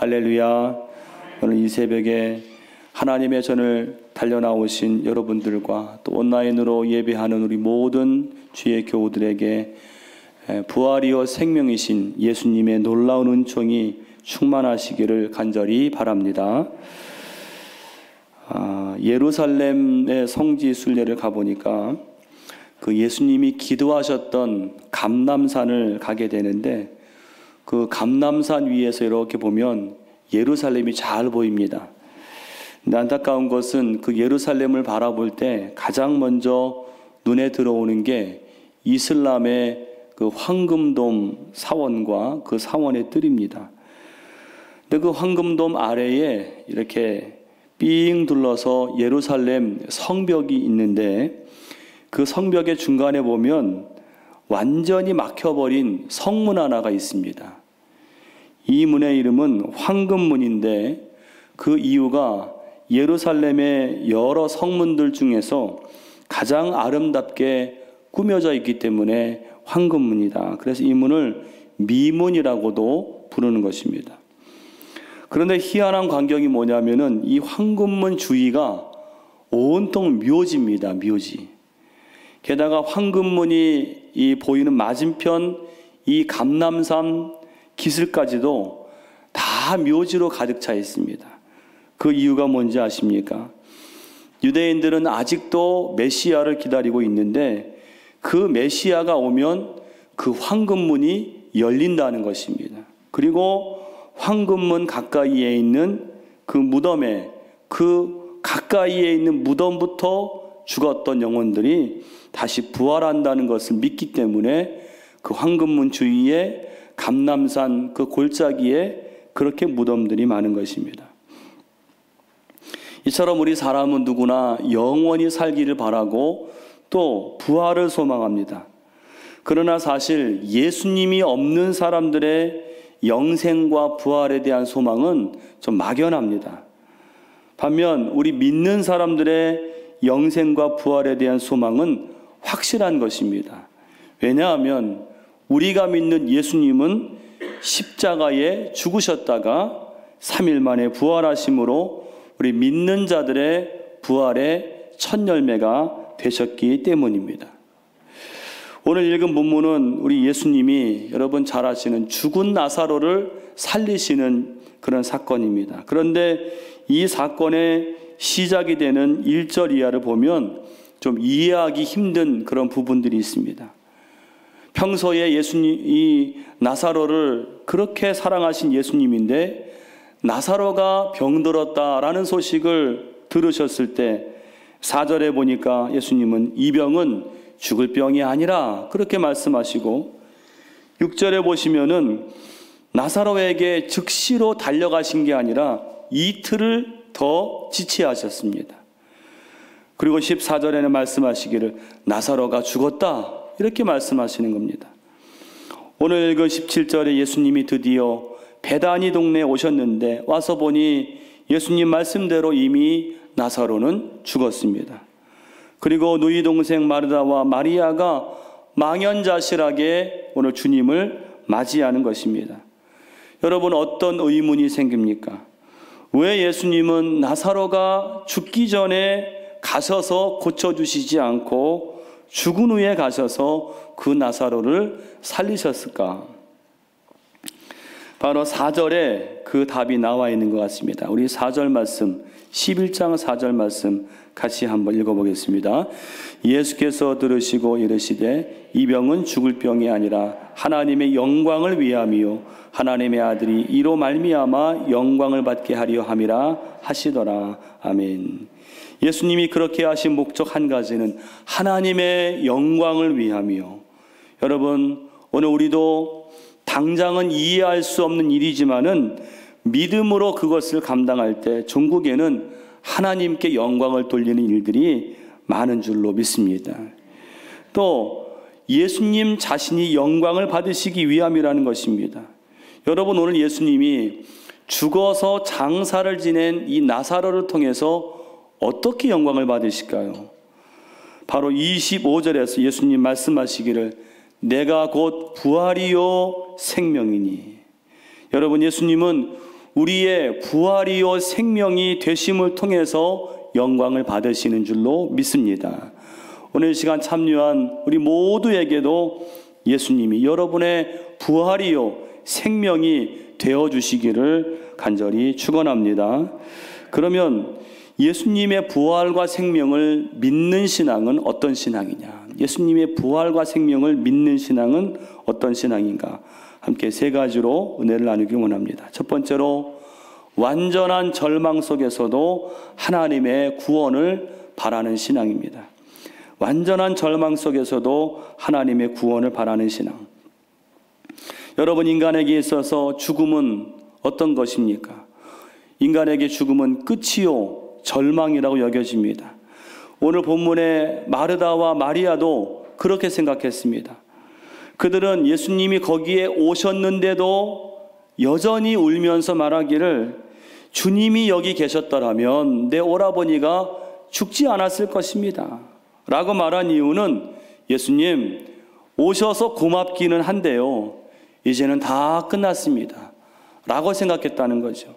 할렐루야. 오늘 이 새벽에 하나님의 전을 달려나오신 여러분들과 또 온라인으로 예배하는 우리 모든 주의 교우들에게 부활이요 생명이신 예수님의 놀라운 은총이 충만하시기를 간절히 바랍니다. 예루살렘의 성지 순례를 가보니까 그 예수님이 기도하셨던 감람산을 가게 되는데, 그 감람산 위에서 이렇게 보면 예루살렘이 잘 보입니다. 근데 안타까운 것은 그 예루살렘을 바라볼 때 가장 먼저 눈에 들어오는 게 이슬람의 그 황금돔 사원과 그 사원의 뜰입니다. 근데 그 황금돔 아래에 이렇게 삥 둘러서 예루살렘 성벽이 있는데, 그 성벽의 중간에 보면 완전히 막혀버린 성문 하나가 있습니다. 이 문의 이름은 황금문인데, 그 이유가 예루살렘의 여러 성문들 중에서 가장 아름답게 꾸며져 있기 때문에 황금문이다. 그래서 이 문을 미문이라고도 부르는 것입니다. 그런데 희한한 광경이 뭐냐면은 이 황금문 주위가 온통 묘지입니다. 묘지. 게다가 황금문이 이 보이는 맞은편 이 감람산 기슭까지도 다 묘지로 가득 차 있습니다. 그 이유가 뭔지 아십니까? 유대인들은 아직도 메시아를 기다리고 있는데, 그 메시아가 오면 그 황금문이 열린다는 것입니다. 그리고 황금문 가까이에 있는 그 무덤에, 그 가까이에 있는 무덤부터 죽었던 영혼들이 다시 부활한다는 것을 믿기 때문에 그 황금문 주위에 감람산 그 골짜기에 그렇게 무덤들이 많은 것입니다. 이처럼 우리 사람은 누구나 영원히 살기를 바라고 또 부활을 소망합니다. 그러나 사실 예수님이 없는 사람들의 영생과 부활에 대한 소망은 좀 막연합니다. 반면 우리 믿는 사람들의 영생과 부활에 대한 소망은 확실한 것입니다. 왜냐하면 우리가 믿는 예수님은 십자가에 죽으셨다가 3일 만에 부활하심으로 우리 믿는 자들의 부활의 첫 열매가 되셨기 때문입니다. 오늘 읽은 본문은 우리 예수님이 여러분 잘 아시는 죽은 나사로를 살리시는 그런 사건입니다. 그런데 이 사건의 시작이 되는 1절 이하를 보면 좀 이해하기 힘든 그런 부분들이 있습니다. 평소에 이 나사로를 그렇게 사랑하신 예수님인데, 나사로가 병들었다라는 소식을 들으셨을 때 4절에 보니까 예수님은 이 병은 죽을 병이 아니라 그렇게 말씀하시고, 6절에 보시면은 나사로에게 즉시로 달려가신 게 아니라 이틀을 더 지체하셨습니다. 그리고 14절에는 말씀하시기를 나사로가 죽었다 이렇게 말씀하시는 겁니다. 오늘 읽은 17절에 예수님이 드디어 베다니 동네에 오셨는데 와서 보니 예수님 말씀대로 이미 나사로는 죽었습니다. 그리고 누이 동생 마르다와 마리아가 망연자실하게 오늘 주님을 맞이하는 것입니다. 여러분, 어떤 의문이 생깁니까? 왜 예수님은 나사로가 죽기 전에 가셔서 고쳐주시지 않고 죽은 후에 가셔서 그 나사로를 살리셨을까? 바로 4절에 그 답이 나와 있는 것 같습니다. 우리 4절 말씀, 11장 4절 말씀 같이 한번 읽어보겠습니다. 예수께서 들으시고 이르시되 이 병은 죽을 병이 아니라 하나님의 영광을 위함이요 하나님의 아들이 이로 말미암아 영광을 받게 하려 함이라 하시더라. 아멘. 예수님이 그렇게 하신 목적 한 가지는 하나님의 영광을 위함이요. 여러분, 오늘 우리도 당장은 이해할 수 없는 일이지만은 믿음으로 그것을 감당할 때 종국에는 하나님께 영광을 돌리는 일들이 많은 줄로 믿습니다. 또 예수님 자신이 영광을 받으시기 위함이라는 것입니다. 여러분, 오늘 예수님이 죽어서 장사를 지낸 이 나사로를 통해서 어떻게 영광을 받으실까요? 바로 25절에서 예수님 말씀하시기를 내가 곧 부활이요 생명이니. 여러분, 예수님은 우리의 부활이요 생명이 되심을 통해서 영광을 받으시는 줄로 믿습니다. 오늘 시간 참여한 우리 모두에게도 예수님이 여러분의 부활이요 생명이 되어주시기를 간절히 축원합니다. 그러면 예수님의 부활과 생명을 믿는 신앙은 어떤 신앙이냐? 예수님의 부활과 생명을 믿는 신앙은 어떤 신앙인가? 함께 세 가지로 은혜를 나누기 원합니다. 첫 번째로 완전한 절망 속에서도 하나님의 구원을 바라는 신앙입니다. 완전한 절망 속에서도 하나님의 구원을 바라는 신앙. 여러분, 인간에게 있어서 죽음은 어떤 것입니까? 인간에게 죽음은 끝이요 절망이라고 여겨집니다. 오늘 본문의 마르다와 마리아도 그렇게 생각했습니다. 그들은 예수님이 거기에 오셨는데도 여전히 울면서 말하기를 주님이 여기 계셨더라면 내 오라버니가 죽지 않았을 것입니다 라고 말한 이유는 예수님 오셔서 고맙기는 한데요 이제는 다 끝났습니다 라고 생각했다는 거죠.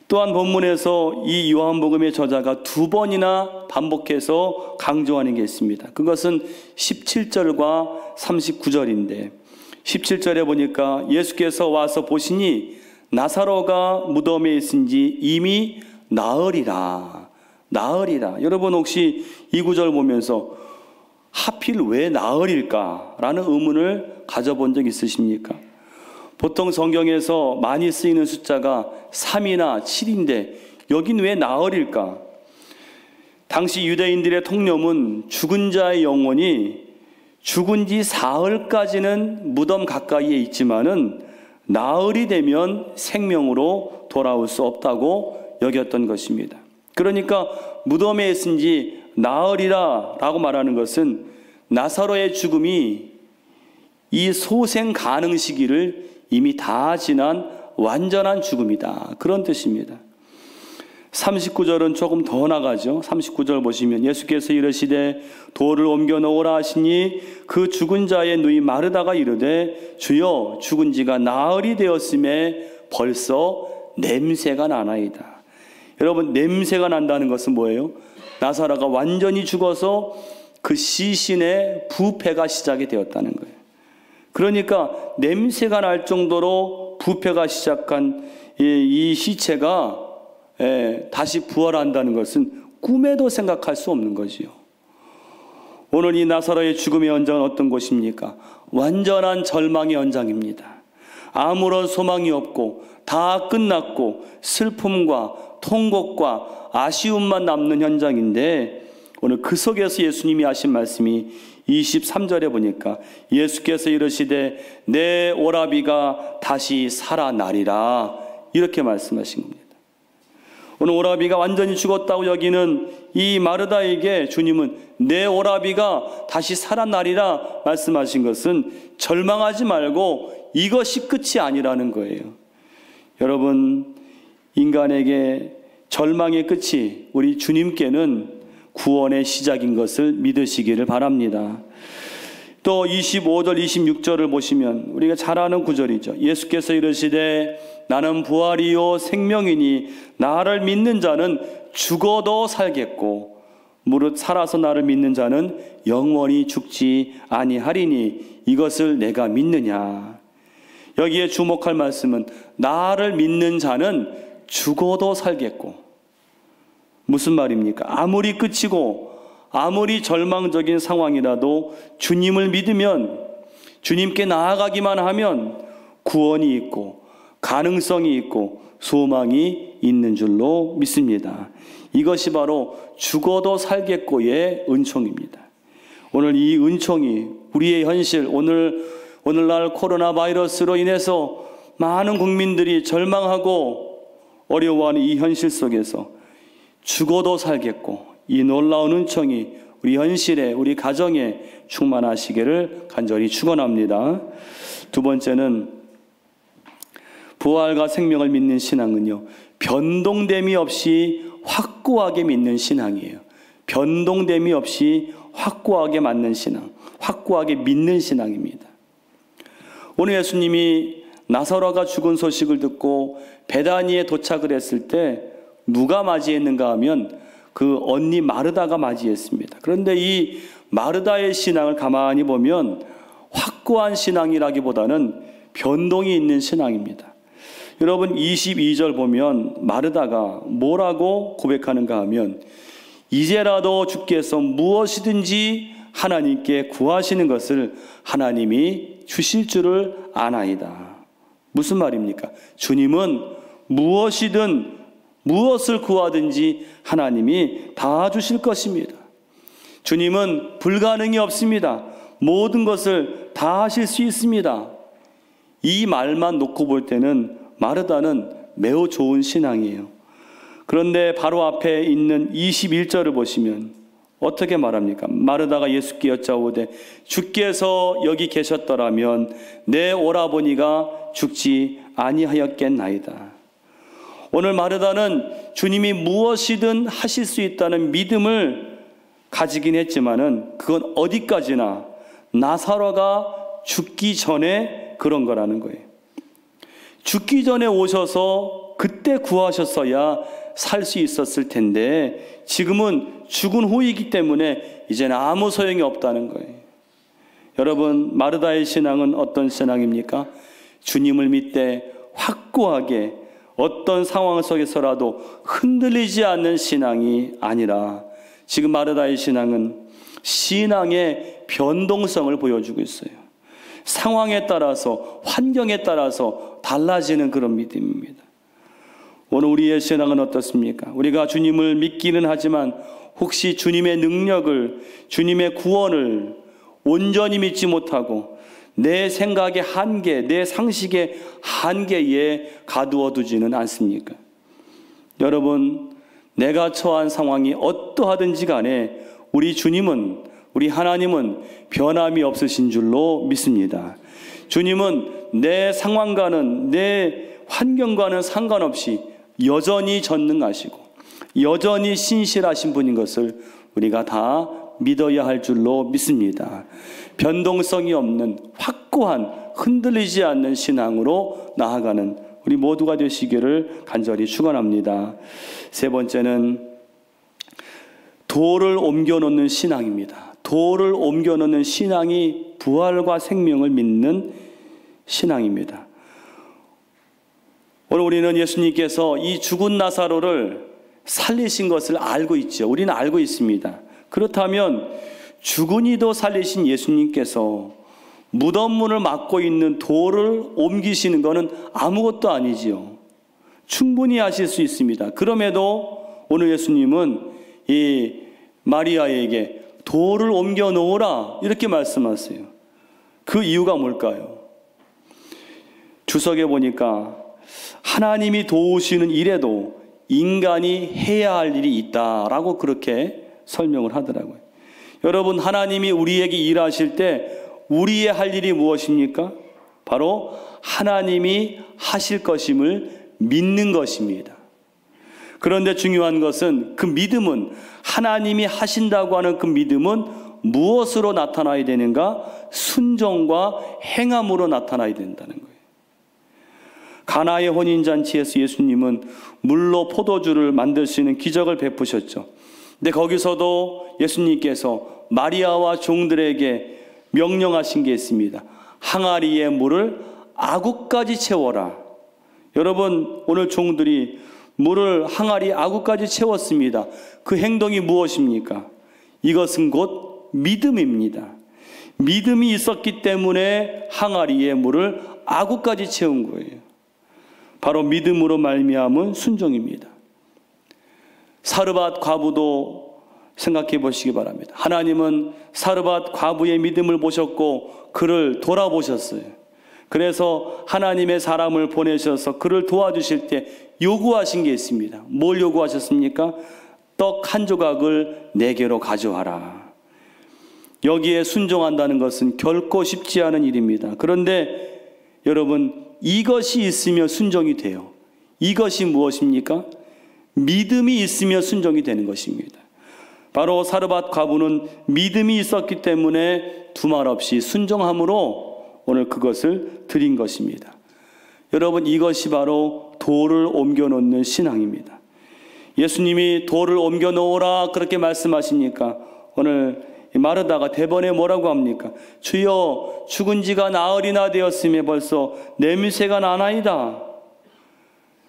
또한 본문에서 이 요한복음의 저자가 두 번이나 반복해서 강조하는 게 있습니다. 그것은 17절과 39절인데 17절에 보니까 예수께서 와서 보시니 나사로가 무덤에 있은지 이미 나으리라. 여러분 혹시 이 구절 보면서 하필 왜 나으릴까? 라는 의문을 가져본 적 있으십니까? 보통 성경에서 많이 쓰이는 숫자가 3이나 7인데 여긴 왜 나흘일까? 당시 유대인들의 통념은 죽은 자의 영혼이 죽은 지 사흘까지는 무덤 가까이에 있지만은 나흘이 되면 생명으로 돌아올 수 없다고 여겼던 것입니다. 그러니까 무덤에 있은 지 나흘이라 라고 말하는 것은 나사로의 죽음이 이 소생 가능 시기를 이미 다 지난 완전한 죽음이다. 그런 뜻입니다. 39절은 조금 더 나가죠. 39절 보시면 예수께서 이르시되 돌을 옮겨 놓으라 하시니 그 죽은 자의 누이 마르다가 이르되 주여 죽은 지가 나흘이 되었음에 벌써 냄새가 나나이다. 여러분 냄새가 난다는 것은 뭐예요? 나사로가 완전히 죽어서 그 시신의 부패가 시작이 되었다는 거예요. 그러니까 냄새가 날 정도로 부패가 시작한 이 시체가 다시 부활한다는 것은 꿈에도 생각할 수 없는 거지요. 오늘 이 나사로의 죽음의 현장은 어떤 곳입니까? 완전한 절망의 현장입니다. 아무런 소망이 없고 다 끝났고 슬픔과 통곡과 아쉬움만 남는 현장인데 오늘 그 속에서 예수님이 하신 말씀이 23절에 보니까 예수께서 이르시되 내 오라비가 다시 살아나리라 이렇게 말씀하신 겁니다. 오늘 오라비가 완전히 죽었다고 여기는 이 마르다에게 주님은 내 오라비가 다시 살아나리라 말씀하신 것은 절망하지 말고 이것이 끝이 아니라는 거예요. 여러분 인간에게 절망의 끝이 우리 주님께는 구원의 시작인 것을 믿으시기를 바랍니다. 또 25절 26절을 보시면 우리가 잘 아는 구절이죠. 예수께서 이르시되 나는 부활이요 생명이니 나를 믿는 자는 죽어도 살겠고 무릇 살아서 나를 믿는 자는 영원히 죽지 아니하리니 이것을 내가 믿느냐. 여기에 주목할 말씀은 나를 믿는 자는 죽어도 살겠고, 무슨 말입니까? 아무리 끝이고 아무리 절망적인 상황이라도 주님을 믿으면, 주님께 나아가기만 하면 구원이 있고 가능성이 있고 소망이 있는 줄로 믿습니다. 이것이 바로 죽어도 살겠고의 은총입니다. 오늘 이 은총이 우리의 현실, 오늘날 코로나 바이러스로 인해서 많은 국민들이 절망하고 어려워하는 이 현실 속에서 죽어도 살겠고 이 놀라운 은총이 우리 현실에, 우리 가정에 충만하시기를 간절히 축원합니다. 두 번째는 부활과 생명을 믿는 신앙은요, 변동됨이 없이 확고하게 믿는 신앙이에요. 변동됨이 없이 확고하게 믿는 신앙입니다. 오늘 예수님이 나사로가 죽은 소식을 듣고 베다니에 도착을 했을 때 누가 맞이했는가 하면 그 언니 마르다가 맞이했습니다. 그런데 이 마르다의 신앙을 가만히 보면 확고한 신앙이라기보다는 변동이 있는 신앙입니다. 여러분 22절 보면 마르다가 뭐라고 고백하는가 하면 이제라도 주께서 무엇이든지 하나님께 구하시는 것을 하나님이 주실 줄을 아나이다. 무슨 말입니까? 주님은 무엇이든 무엇을 구하든지 하나님이 다 주실 것입니다. 주님은 불가능이 없습니다. 모든 것을 다 하실 수 있습니다. 이 말만 놓고 볼 때는 마르다는 매우 좋은 신앙이에요. 그런데 바로 앞에 있는 21절을 보시면 어떻게 말합니까? 마르다가 예수께 여짜오되 주께서 여기 계셨더라면 내 오라버니가 죽지 아니하였겠나이다. 오늘 마르다는 주님이 무엇이든 하실 수 있다는 믿음을 가지긴 했지만은 그건 어디까지나 나사로가 죽기 전에 그런 거라는 거예요. 죽기 전에 오셔서 그때 구하셨어야 살 수 있었을 텐데 지금은 죽은 후이기 때문에 이제는 아무 소용이 없다는 거예요. 여러분, 마르다의 신앙은 어떤 신앙입니까? 주님을 믿되 확고하게 어떤 상황 속에서라도 흔들리지 않는 신앙이 아니라 지금 마르다의 신앙은 신앙의 변동성을 보여주고 있어요. 상황에 따라서 환경에 따라서 달라지는 그런 믿음입니다. 오늘 우리의 신앙은 어떻습니까? 우리가 주님을 믿기는 하지만 혹시 주님의 능력을, 주님의 구원을 온전히 믿지 못하고 내 생각의 한계, 내 상식의 한계에 가두어 두지는 않습니까? 여러분, 내가 처한 상황이 어떠하든지 간에 우리 주님은, 우리 하나님은 변함이 없으신 줄로 믿습니다. 주님은 내 상황과는, 내 환경과는 상관없이 여전히 전능하시고 여전히 신실하신 분인 것을 우리가 다 믿어야 할 줄로 믿습니다. 변동성이 없는 확고한 흔들리지 않는 신앙으로 나아가는 우리 모두가 되시기를 간절히 축원합니다. 세 번째는 돌을 옮겨놓는 신앙입니다. 돌을 옮겨놓는 신앙이 부활과 생명을 믿는 신앙입니다. 오늘 우리는 예수님께서 이 죽은 나사로를 살리신 것을 알고 있죠. 우리는 알고 있습니다. 그렇다면 죽은 이도 살리신 예수님께서 무덤 문을 막고 있는 돌을 옮기시는 것은 아무것도 아니지요. 충분히 하실 수 있습니다. 그럼에도 오늘 예수님은 이 마리아에게 돌을 옮겨 놓으라 이렇게 말씀하세요. 그 이유가 뭘까요? 주석에 보니까 하나님이 도우시는 일에도 인간이 해야 할 일이 있다라고 그렇게 설명을 하더라고요. 여러분, 하나님이 우리에게 일하실 때 우리의 할 일이 무엇입니까? 바로 하나님이 하실 것임을 믿는 것입니다. 그런데 중요한 것은 그 믿음은, 하나님이 하신다고 하는 그 믿음은 무엇으로 나타나야 되는가? 순종과 행함으로 나타나야 된다는 거예요. 가나의 혼인잔치에서 예수님은 물로 포도주를 만들 수 있는 기적을 베푸셨죠. 근데 거기서도 예수님께서 마리아와 종들에게 명령하신 게 있습니다. 항아리에 물을 아구까지 채워라. 여러분, 오늘 종들이 물을 항아리 아구까지 채웠습니다. 그 행동이 무엇입니까? 이것은 곧 믿음입니다. 믿음이 있었기 때문에 항아리에 물을 아구까지 채운 거예요. 바로 믿음으로 말미암은 순종입니다. 사르밧 과부도 생각해 보시기 바랍니다. 하나님은 사르밧 과부의 믿음을 보셨고 그를 돌아보셨어요. 그래서 하나님의 사람을 보내셔서 그를 도와주실 때 요구하신 게 있습니다. 뭘 요구하셨습니까? 떡 한 조각을 내게로 가져와라. 여기에 순종한다는 것은 결코 쉽지 않은 일입니다. 그런데 여러분, 이것이 있으며 순종이 돼요. 이것이 무엇입니까? 믿음이 있으며 순종이 되는 것입니다. 바로 사르밧 과부는 믿음이 있었기 때문에 두말 없이 순종함으로 오늘 그것을 드린 것입니다. 여러분, 이것이 바로 돌을 옮겨 놓는 신앙입니다. 예수님이 돌을 옮겨 놓으라 그렇게 말씀하십니까? 오늘 마르다가 대번에 뭐라고 합니까? 주여, 죽은 지가 나흘이나 되었음에 벌써 냄새가 나나이다.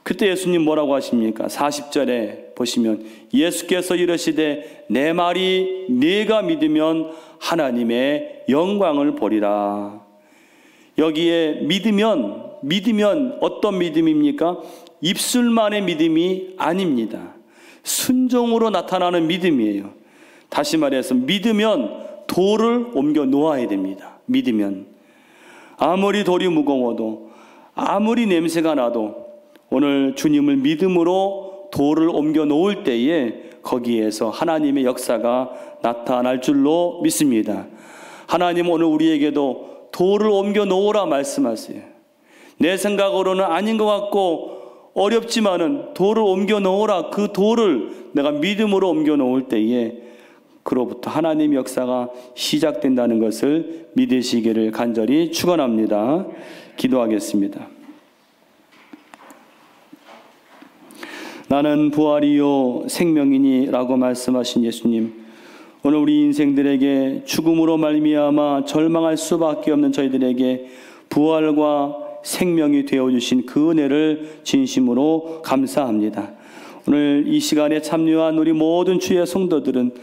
그때 예수님 뭐라고 하십니까? 40절에 보시면 예수께서 이르시되 내 말이 네가 믿으면 하나님의 영광을 보리라. 여기에 믿으면 어떤 믿음입니까? 입술만의 믿음이 아닙니다. 순종으로 나타나는 믿음이에요. 다시 말해서 믿으면 돌을 옮겨 놓아야 됩니다. 믿으면 아무리 돌이 무거워도, 아무리 냄새가 나도 오늘 주님을 믿음으로 돌을 옮겨 놓을 때에 거기에서 하나님의 역사가 나타날 줄로 믿습니다. 하나님은 오늘 우리에게도 돌을 옮겨 놓으라 말씀하세요. 내 생각으로는 아닌 것 같고 어렵지만은 돌을 옮겨 놓으라. 그 돌을 내가 믿음으로 옮겨 놓을 때에 그로부터 하나님의 역사가 시작된다는 것을 믿으시기를 간절히 축원합니다. 기도하겠습니다. 나는 부활이요 생명이니 라고 말씀하신 예수님, 오늘 우리 인생들에게 죽음으로 말미암아 절망할 수밖에 없는 저희들에게 부활과 생명이 되어주신 그 은혜를 진심으로 감사합니다. 오늘 이 시간에 참여한 우리 모든 주의 성도들은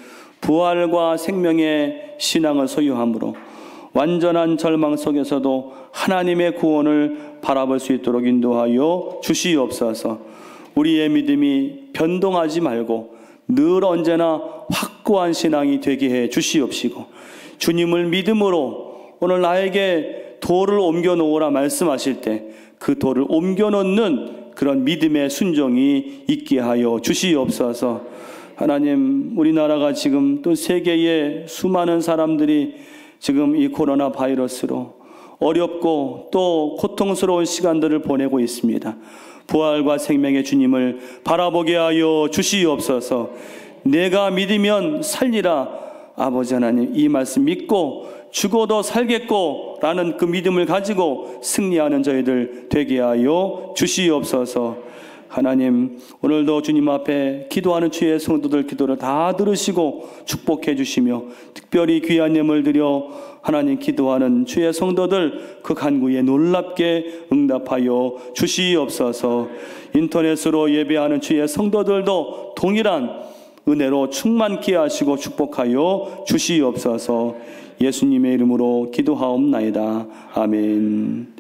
부활과 생명의 신앙을 소유함으로 완전한 절망 속에서도 하나님의 구원을 바라볼 수 있도록 인도하여 주시옵소서. 우리의 믿음이 변동하지 말고 늘 언제나 확고한 신앙이 되게 해 주시옵시고, 주님을 믿음으로 오늘 나에게 돌을 옮겨 놓으라 말씀하실 때 그 돌을 옮겨 놓는 그런 믿음의 순종이 있게 하여 주시옵소서. 하나님, 우리나라가 지금 또 세계의 수많은 사람들이 지금 이 코로나 바이러스로 어렵고 또 고통스러운 시간들을 보내고 있습니다. 부활과 생명의 주님을 바라보게 하여 주시옵소서. 내가 믿으면 살리라. 아버지 하나님, 이 말씀 믿고 죽어도 살겠고 라는 그 믿음을 가지고 승리하는 저희들 되게 하여 주시옵소서. 하나님, 오늘도 주님 앞에 기도하는 주의 성도들 기도를 다 들으시고 축복해 주시며, 특별히 귀한 예물 드려 하나님 기도하는 주의 성도들 그 간구에 놀랍게 응답하여 주시옵소서. 인터넷으로 예배하는 주의 성도들도 동일한 은혜로 충만케 하시고 축복하여 주시옵소서. 예수님의 이름으로 기도하옵나이다. 아멘.